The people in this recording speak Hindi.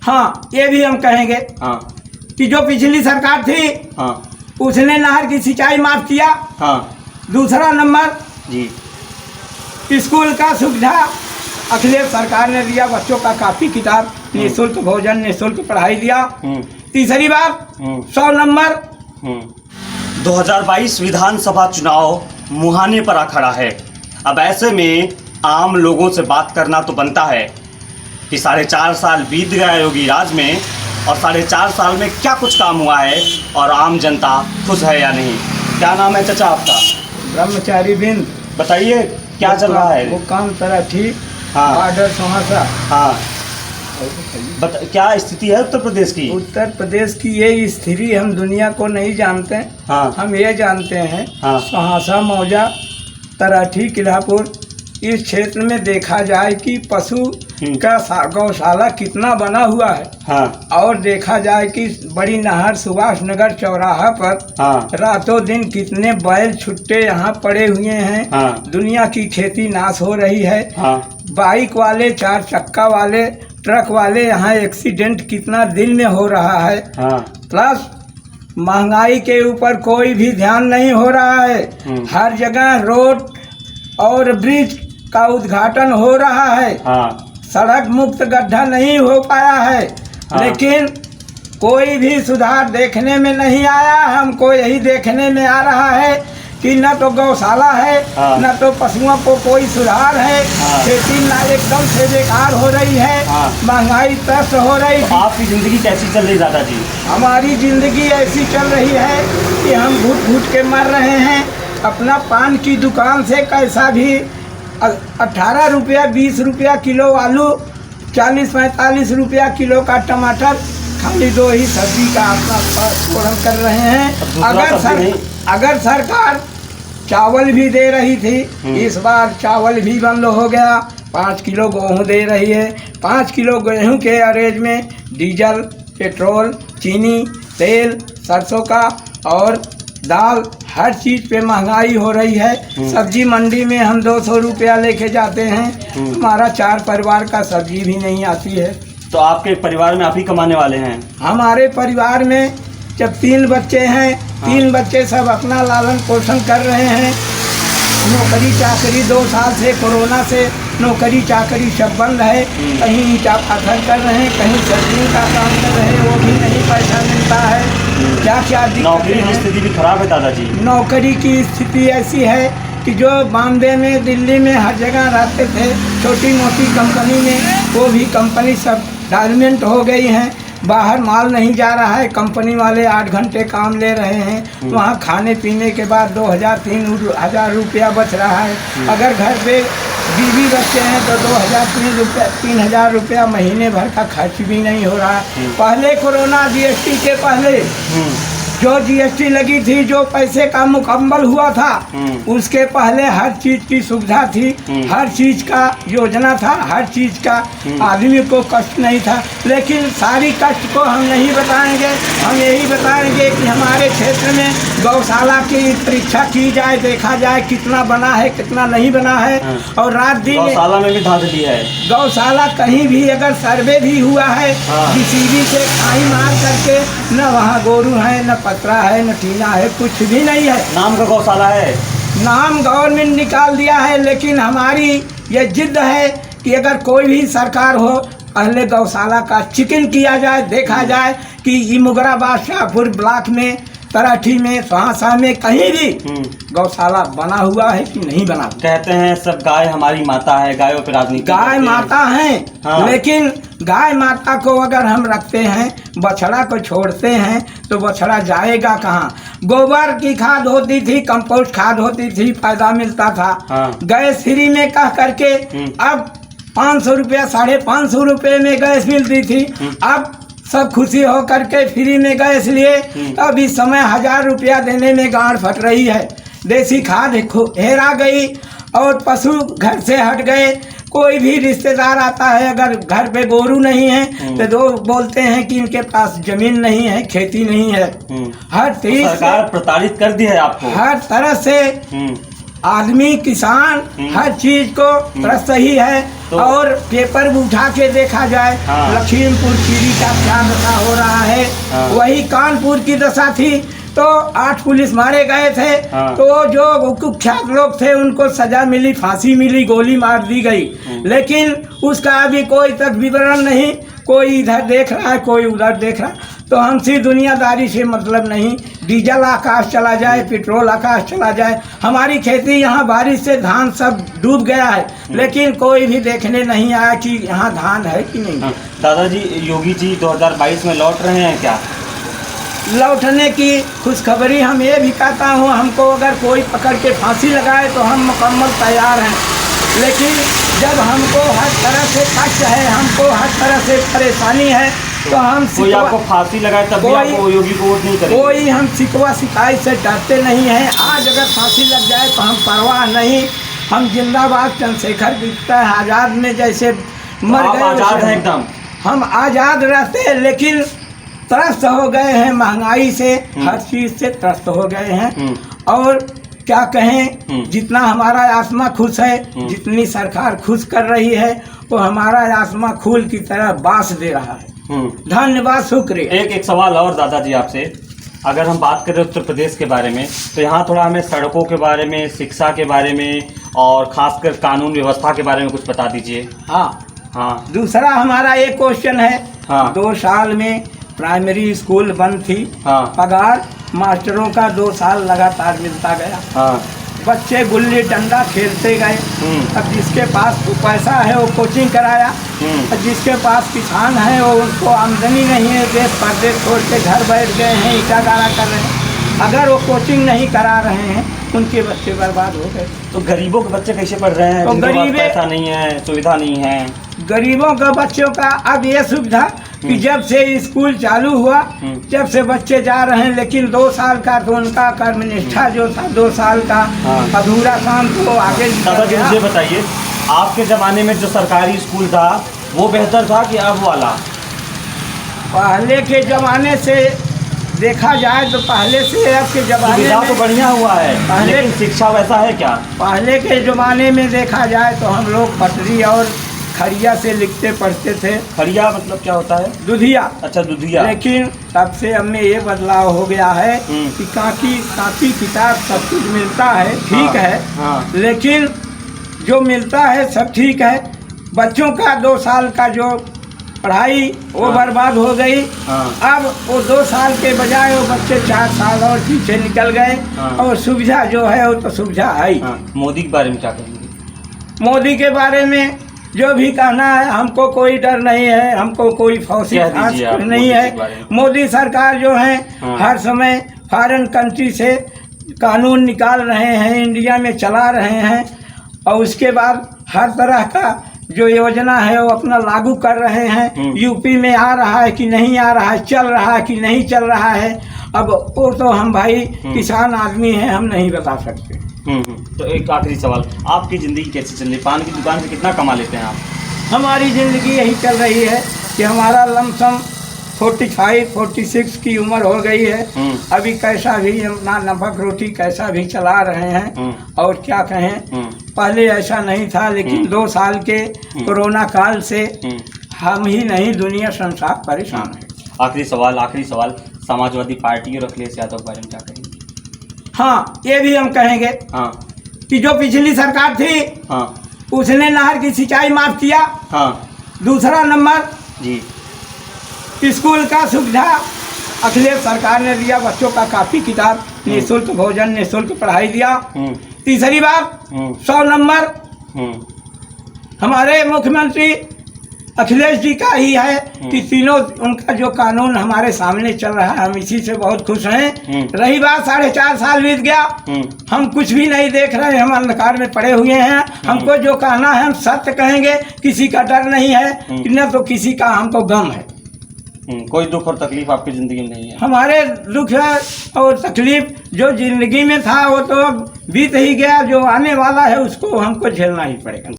हाँ, ये भी हम कहेंगे हाँ कि जो पिछली सरकार थी हाँ उसने नहर की सिंचाई माफ किया। हाँ दूसरा नंबर, जी स्कूल का सुविधा अखिलेश सरकार ने दिया, बच्चों का कापी किताब, निःशुल्क भोजन, निःशुल्क पढ़ाई दिया। तीसरी बात, 100 नंबर 2022 विधानसभा चुनाव मुहाने पर आ खड़ा है। अब ऐसे में आम लोगों से बात करना तो बनता है कि 4.5 साल बीत गया योगी राज में, और 4.5 साल में क्या कुछ काम हुआ है और आम जनता खुश है या नहीं। क्या नाम है चाचा आपका? ब्रह्मचारी बिंद। बताइए क्या चल रहा है? वो काम तरह ठीक। हाँ ऑर्डर सोहासा। हाँ क्या स्थिति है उत्तर प्रदेश की? उत्तर प्रदेश की ये स्थिति हम दुनिया को नहीं जानते। हाँ हम ये जानते हैं हाँ सोहासा, मौजा, तराठी, किलापुर, इस क्षेत्र में देखा जाए कि पशु का गौशाला कितना बना हुआ है। हाँ और देखा जाए कि बड़ी नहर सुभाष नगर चौराहा पर हाँ रातों दिन कितने बैल छुट्टे यहाँ पड़े हुए हैं। हाँ दुनिया की खेती नाश हो रही है। हाँ बाइक वाले, 4 चक्का वाले, ट्रक वाले, यहाँ एक्सीडेंट कितना दिन में हो रहा है। हाँ प्लस महंगाई के ऊपर कोई भी ध्यान नहीं हो रहा है। हर जगह रोड और ब्रिज का उद्घाटन हो रहा है। हाँ सड़क मुक्त गड्ढा नहीं हो पाया है। हाँ। लेकिन कोई भी सुधार देखने में नहीं आया। हमको यही देखने में आ रहा है कि न तो गौशाला है, हाँ। न तो पशुओं को कोई सुधार है। हाँ। खेती ना एकदम से बेकार हो रही है। हाँ। महंगाई त्रस्त हो रही तो आपकी ज़िंदगी कैसी चल रही दादाजी? हमारी जिंदगी ऐसी चल रही है कि हम घुट घुट के मर रहे हैं। अपना पान की दुकान से कैसा भी 18 रुपया 20 रुपया किलो आलू, 40-45 रुपया किलो का टमाटर, खाली 2 ही सब्जी का अपना पूर्ण कर रहे हैं। अगर सरकार चावल भी दे रही थी, इस बार चावल भी बंद हो गया। 5 किलो गेहूँ दे रही है। 5 किलो गेहूँ के एवरेज में डीजल, पेट्रोल, चीनी, तेल, सरसों का और दाल, हर चीज़ पे महंगाई हो रही है। सब्जी मंडी में हम 200 रुपया लेके जाते हैं, हमारा 4 परिवार का सब्जी भी नहीं आती है। तो आपके परिवार में आप ही कमाने वाले हैं? हमारे परिवार में जब 3 बच्चे हैं, 3 बच्चे सब अपना लालन पोषण कर रहे हैं। नौकरी चाकरी 2 साल से कोरोना से नौकरी चाकरी सब बंद है। कहीं ईंटा पत्थर कर रहे हैं, कहीं सर्दियों का काम कर रहे हैं, वो भी नहीं पैसा मिलता है। क्या क्या नौकरी की स्थिति भी खराब है दादाजी? नौकरी की स्थिति ऐसी है कि जो बॉम्बे में, दिल्ली में हर जगह रहते थे छोटी मोटी कंपनी में, वो भी कंपनी सब डायमेंट हो गई हैं। बाहर माल नहीं जा रहा है। कंपनी वाले 8 घंटे काम ले रहे हैं। वहाँ खाने पीने के बाद 2000-3000 रुपया बच रहा है। अगर घर पे बीवी बच्चे हैं तो 2000-3000 रुपया महीने भर का खर्च भी नहीं हो रहा। पहले कोरोना जीएसटी के पहले जो जीएसटी लगी थी, जो पैसे का मुकम्मल हुआ था, उसके पहले हर चीज की सुविधा थी, हर चीज का योजना था, हर चीज का आदमी को कष्ट नहीं था। लेकिन सारी कष्ट को हम नहीं बताएंगे। हम यही बताएंगे कि हमारे क्षेत्र में गौशाला की परीक्षा की जाए, देखा जाए कितना बना है कितना नहीं बना है। और रात दिन गौशाला में भी धांधली है। गौशाला कहीं भी अगर सर्वे भी हुआ है, किसी से खाई मार करके, न वहाँ गोरू है, न पतरा है, न टीना है, कुछ भी नहीं है। नाम का गौशाला है, नाम गवर्नमेंट निकाल दिया है। लेकिन हमारी ये जिद है कि अगर कोई भी सरकार हो, पहले गौशाला का चिकन किया जाए, देखा जाए कि मुगराबाद, शाहपुर ब्लॉक में, तराठी में, सोहासा में कहीं भी गौशाला बना हुआ है कि नहीं बना। कहते हैं सब गाय हमारी माता है, गायों पर राजनीति गाय माता है। हाँ। लेकिन गाय माता को अगर हम रखते हैं, बछड़ा को छोड़ते हैं, तो बछड़ा जाएगा कहाँ? गोबर की खाद होती थी, कंपोस्ट खाद होती थी, फायदा मिलता था। हाँ। गैस फ्री में कह करके अब 500 रुपया, 550 रुपये में गैस मिलती थी। अब सब खुशी हो करके फ्री में गैस लिए। अब इस समय 1000 रुपया देने में गांड फट रही है। देसी खाद हेरा गई और पशु घर से हट गए। कोई भी रिश्तेदार आता है, अगर घर पे गोरू नहीं है तो दो बोलते हैं कि इनके पास जमीन नहीं है, खेती नहीं है। हर चीज सरकार प्रताड़ित कर दी है आपको। हर तरह से आदमी किसान हर चीज को त्रस्त ही है। तो और पेपर में उठा के देखा जाए, हाँ। लखीमपुर खीरी का क्या दशा हो रहा है, हाँ। वही कानपुर की दशा थी। तो 8 पुलिस मारे गए थे, हाँ। तो जो कुख्यात लोग थे उनको सजा मिली, फांसी मिली, गोली मार दी गई। लेकिन उसका अभी कोई तक विवरण नहीं, कोई इधर देख रहा है, कोई उधर देख रहा है। तो हमसे दुनियादारी से मतलब नहीं, डीजल आकाश चला जाए, पेट्रोल आकाश चला जाए, हमारी खेती यहाँ बारिश से धान सब डूब गया है, लेकिन कोई भी देखने नहीं आया कि यहाँ धान है कि नहीं। हाँ। दादाजी, योगी जी 2022 में लौट रहे हैं क्या? लौटने की खुशखबरी हम ये भी कहता हूँ, हमको अगर कोई पकड़ के फांसी लगाए तो हम मुकम्मल तैयार हैं। लेकिन जब हमको हर तरह से कष्ट है, हमको हर तरह से परेशानी है, तो हम कोई आपको फांसी लगाए तब भी आपको योगी को वोट नहीं करेंगे? कोई हम शिकवा शिकायत से डरते नहीं हैं। आज अगर फांसी लग जाए तो हम परवाह नहीं, हम जिंदाबाद चंद्रशेखर दिखता है आज़ाद में जैसे मर गए, आज़ाद हैं एकदम। हम आज़ाद रहते हैं, लेकिन त्रस्त हो गए हैं महंगाई से, हर चीज़ से त्रस्त हो गए हैं। और क्या कहें, जितना हमारा आसमां खुश है, जितनी सरकार खुश कर रही है, वो हमारा आसमां फूल की तरह बांस दे रहा है। धन्यवाद, शुक्रिया। एक सवाल और दादाजी आपसे, अगर हम बात करें उत्तर प्रदेश के बारे में, तो यहाँ थोड़ा हमें सड़कों के बारे में, शिक्षा के बारे में और खासकर कानून व्यवस्था के बारे में कुछ बता दीजिए। हाँ। दूसरा हमारा एक क्वेश्चन है। हाँ। 2 साल में प्राइमरी स्कूल बंद थी। हाँ। पगार मास्टरों का 2 साल लगातार मिलता गया। हाँ। बच्चे गुल्ली डंडा खेलते गए। अब जिसके पास तो पैसा है वो कोचिंग कराया, और जिसके पास किसान है वो उनको आमदनी नहीं है, देश परदेश छोड़ के घर बैठ गए हैं, ईटा गाड़ा कर रहे हैं। अगर वो कोचिंग नहीं करा रहे हैं, उनके बच्चे बर्बाद हो गए। तो गरीबों के बच्चे कैसे पढ़ रहे हैं? तो गरीब पैसा नहीं है, सुविधा नहीं है। गरीबों के बच्चों का अब ये सुविधा कि जब से स्कूल चालू हुआ, जब से बच्चे जा रहे हैं, लेकिन 2 साल का तो उनका कर्मनिष्ठा जो था 2 साल का अधूरा काम तो आगे। दादाजी मुझे बताइए, आपके ज़माने में जो सरकारी स्कूल था वो बेहतर था कि अब वाला? पहले के ज़माने से देखा जाए तो पहले से अब के ज़माने में तो बढ़िया हुआ है, लेकिन शिक्षा वैसा है क्या? पहले के ज़माने में देखा जाए तो हम लोग पटरी और खड़िया से लिखते पढ़ते थे। खड़िया मतलब क्या होता है? दुधिया। अच्छा, दुधिया। लेकिन तब से हमें ये बदलाव हो गया है कि कापी किताब सब कुछ मिलता है, ठीक है। हाँ। लेकिन जो मिलता है सब ठीक है, बच्चों का 2 साल का जो पढ़ाई वो बर्बाद हो गई। अब वो 2 साल के बजाय वो बच्चे 4 साल और पीछे निकल गए। और सुविधा जो है वो तो सुविधा है ही। मोदी के बारे में क्या कहेंगे? मोदी के बारे में जो भी कहना है, हमको कोई डर नहीं है, हमको कोई फौजी नहीं है। मोदी सरकार जो है हर समय फॉरेन कंट्री से कानून निकाल रहे हैं, इंडिया में चला रहे हैं, और उसके बाद हर तरह का जो योजना है वो अपना लागू कर रहे हैं। यूपी में आ रहा है कि नहीं आ रहा है, चल रहा है कि नहीं चल रहा है, अब वो तो हम भाई किसान आदमी हैं, हम नहीं बता सकते। तो एक आखिरी सवाल, आपकी ज़िंदगी कैसे चल रही? पान की दुकान से कितना कमा लेते हैं आप? हमारी ज़िंदगी यही चल रही है कि हमारा लमसम 45-46 की उम्र हो गई है। अभी कैसा भी अपना नमक रोटी कैसा भी चला रहे हैं। और क्या कहें, पहले ऐसा नहीं था, लेकिन 2 साल के कोरोना काल से हम ही नहीं दुनिया संसार परेशान है। आखिरी सवाल, समाजवादी पार्टी और अखिलेश यादव के बारे में क्या कहेंगे? हाँ, ये भी हम कहेंगे कि जो पिछली सरकार थी उसने नहर की सिंचाई माफ किया। दूसरा नंबर जी, स्कूल का सुविधा अखिलेश सरकार ने दिया, बच्चों का कापी किताब, निःशुल्क भोजन, निःशुल्क पढ़ाई दिया। तीसरी बात 100 नंबर हमारे मुख्यमंत्री अखिलेश जी का ही है कि तीनों उनका जो कानून हमारे सामने चल रहा है, हम इसी से बहुत खुश हैं। रही बात 4.5 साल बीत गया, हम कुछ भी नहीं देख रहे हैं, हम अंधकार में पड़े हुए हैं। हमको जो कहना है हम सत्य कहेंगे, किसी का डर नहीं है, न तो किसी का हमको गम है। कोई दुख और तकलीफ आपकी ज़िंदगी में नहीं है? हमारे दुख है और तकलीफ जो ज़िंदगी में था वो तो अब बीत ही गया, जो आने वाला है उसको हमको झेलना ही पड़ेगा।